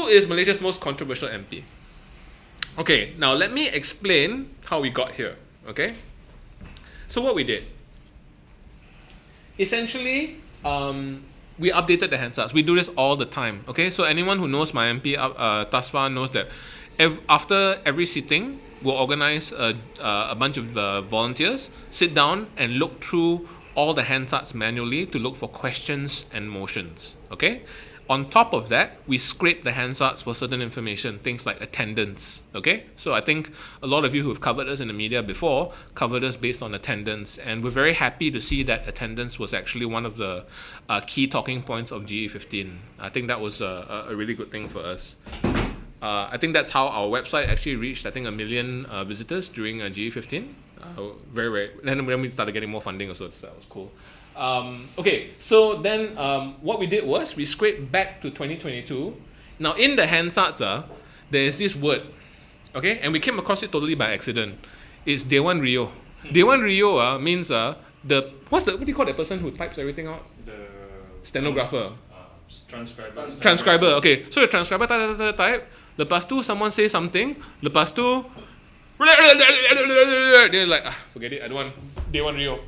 is Malaysia's most controversial MP? Okay, now let me explain how we got here. Okay, so what we did, essentially, we updated the Hansards. We do this all the time. Okay, so anyone who knows MyMP thus far knows that after every sitting, we'll organize a bunch of volunteers, sit down and look through all the Hansards manually to look for questions and motions. Okay. On top of that, we scrape the Hansards for certain information, things like attendance. Okay, so I think a lot of you who have covered us in the media before covered us based on attendance, and we're very happy to see that attendance was actually one of the key talking points of GE15. I think that was a really good thing for us. I think that's how our website actually reached, I think, 1 million visitors during GE15. Then we started getting more funding also, so that was cool. Okay, so then what we did was we scraped back to 2022. Now in the Hansards, there is this word, okay, and we came across it totally by accident. It's Dewan riuh. Dewan riuh means what do you call that person who types everything out? The stenographer. Transcriber. Transcriber. Okay, so the transcriber type. Lepas tu someone say something. Lepas tu, they're like, forget it. I don't want Dewan riuh.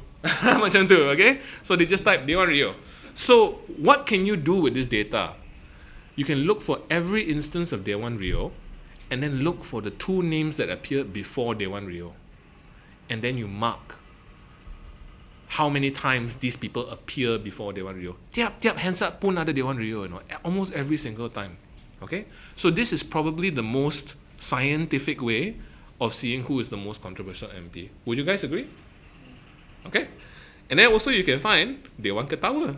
Macam tu, okay? So they just type Dewan riuh. So what can you do with this data? You can look for every instance of Dewan riuh and then look for the two names that appeared before Dewan riuh. And then you mark how many times these people appear before Dewan riuh. Tiap Hansard pun ada Dewan riuh, you know, almost every single time. Okay? So this is probably the most scientific way of seeing who is the most controversial MP. Would you guys agree? Okay, and then also you can find Dewan Ketawa.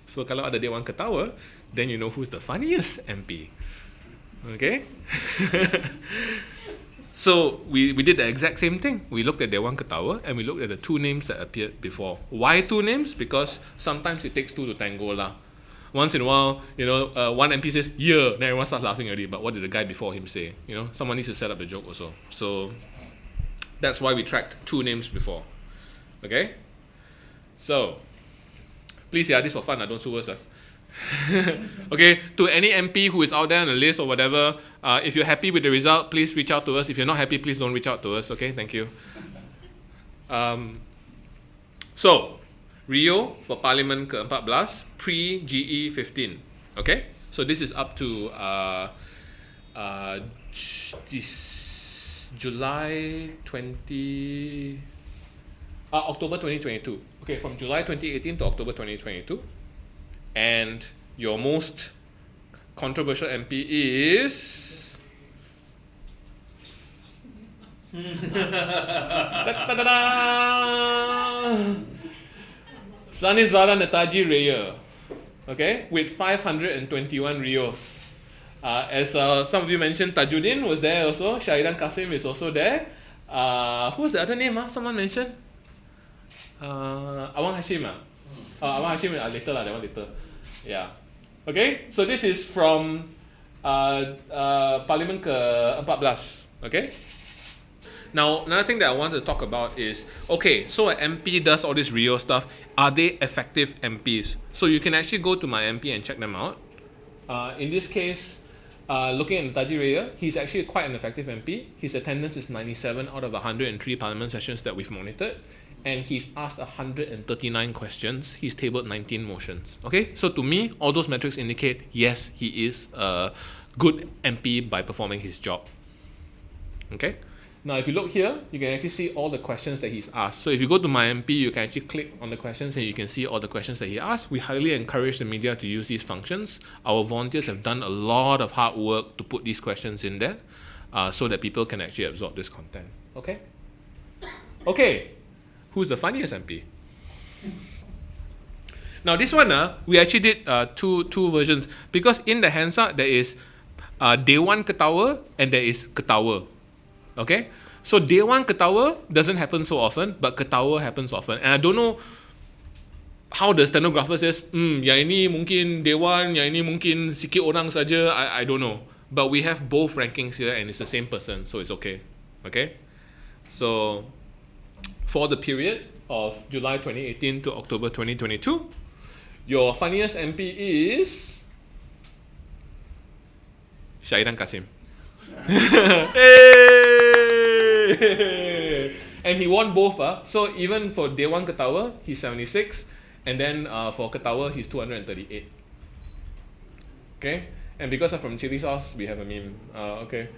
So kalau ada Dewan Ketawa, then you know who's the funniest MP. Okay. So we did the exact same thing. We looked at Dewan Ketawa and we looked at the two names that appeared before. Why two names? Because sometimes it takes two to tango lah. Once in a while, you know, one MP says yeah, then everyone starts laughing already. But what did the guy before him say? You know, someone needs to set up the joke also. So that's why we tracked two names before. Okay? So, please, this for fun, don't sue us. Okay, to any MP who is out there on the list or whatever, if you're happy with the result, please reach out to us. If you're not happy, please don't reach out to us. Okay, thank you. So, riuh for Parlimen ke-14, pre-GE15. Okay? So this is up to July 20... October 2022. Okay, from July 2018 to October 2022. And your most controversial MP is... Saniswaran Netaji Rayer. Okay, with 521 riuhs. As some of you mentioned, Tajuddin was there also. Shahidan Kassim is also there. Who was the other name? Someone mentioned? Awang Hashim. Awang Hashim, later that one later. Yeah. Okay, so this is from Parlimen ke-14. Okay. Now, another thing that I want to talk about is, okay, so an MP does all this riuh stuff. Are they effective MPs? So you can actually go to MyMP and check them out. In this case, looking at Netaji Rayer, he's actually quite an effective MP. His attendance is 97 out of 103 Parliament sessions that we've monitored. And he's asked 139 questions. He's tabled 19 motions. Okay, so to me, all those metrics indicate, yes, he is a good MP by performing his job. Okay, now if you look here, you can actually see all the questions that he's asked. So if you go to MyMP, you can actually click on the questions and you can see all the questions that he asked. We highly encourage the media to use these functions. Our volunteers have done a lot of hard work to put these questions in there so that people can actually absorb this content. Okay? Okay. Who's the funniest MP? Now this one, we actually did two versions, because in the Hansard there is Dewan Ketawa and there is Ketawa. Okay, so Dewan Ketawa doesn't happen so often, but Ketawa happens often. And I don't know how the stenographer says, yang ini mungkin Dewan, yang ini mungkin sikit orang saja. I don't know. But we have both rankings here and it's the same person, so it's okay. Okay, so for the period of July 2018 to October 2022, your funniest MP is Shahidan Kassim. Hey! And he won both. So even for Dewan Ketawa, he's 76. And then for Ketawa, he's 238. Okay? And because I'm from chili sauce, we have a meme. Okay.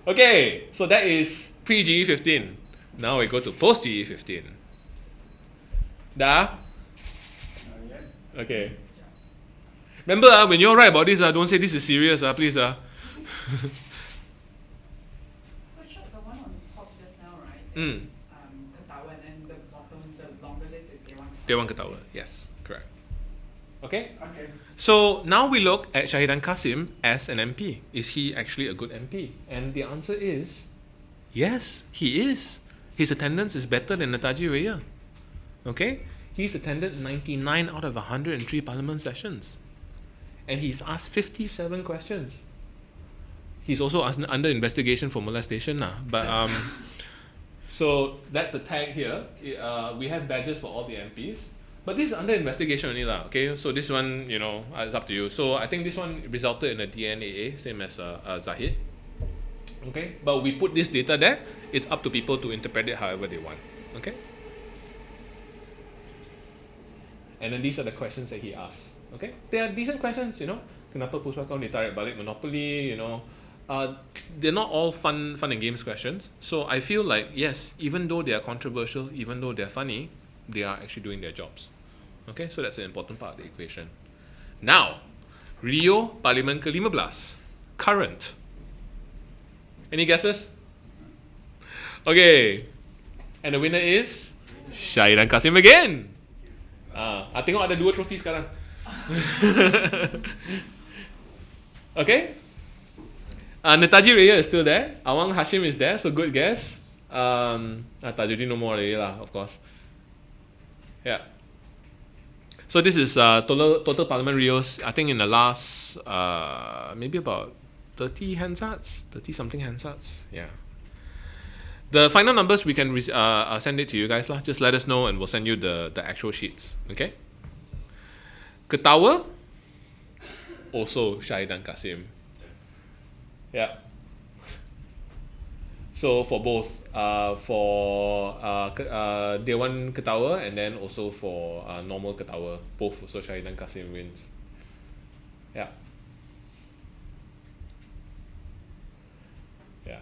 Okay, so that is pre-GE15. Now we go to post-GE15. Dah? Okay. Remember, when you write about this, don't say this is serious, please. So Chuck, the one on top just now, right? Is Ketawa, and the bottom, the longer list is Dewan Ketawa. Dewan Ketawa, yes, correct. Okay? Okay. So now we look at Shahidan Kassim as an MP. Is he actually a good MP? And the answer is yes, he is. His attendance is better than Netaji Rayer. Okay? He's attended 99 out of 103 parliament sessions. And he's asked 57 questions. He's also under investigation for molestation. But so that's the tag here. We have badges for all the MPs. But this is under investigation only. Okay? So this one, it's up to you. So I think this one resulted in a DNAA, same as Zahid. Okay? But we put this data there. It's up to people to interpret it however they want. Okay? And then these are the questions that he asked. Okay? They are decent questions, Kenapa Puspa kau ditarik balik monopoly, they're not all fun and games questions. So I feel like, yes, even though they are controversial, even though they're funny, they are actually doing their jobs. Okay? So that's an important part of the equation. Now, riuh Parlimen ke-15. Current. Any guesses? Okay. And the winner is Shahidan Kassim again. Tengok ada 2 trofi sekarang. Okay. Netaji Rayer is still there. Awang Hashim is there, so good guess. Tajuddin no more already lah, of course. Yeah. So this is total parliament riuhs. I think in the last maybe about 30 handsets, 30 something handsets. Yeah. The final numbers we can send it to you guys lah. Just let us know and we'll send you the actual sheets. Okay. Ketawa, also Shahidan Kassim. Yeah. So for both, for Dewan Ketawa and then also for normal Ketawa, both also Shahidan Kassim wins. Yeah. Yeah.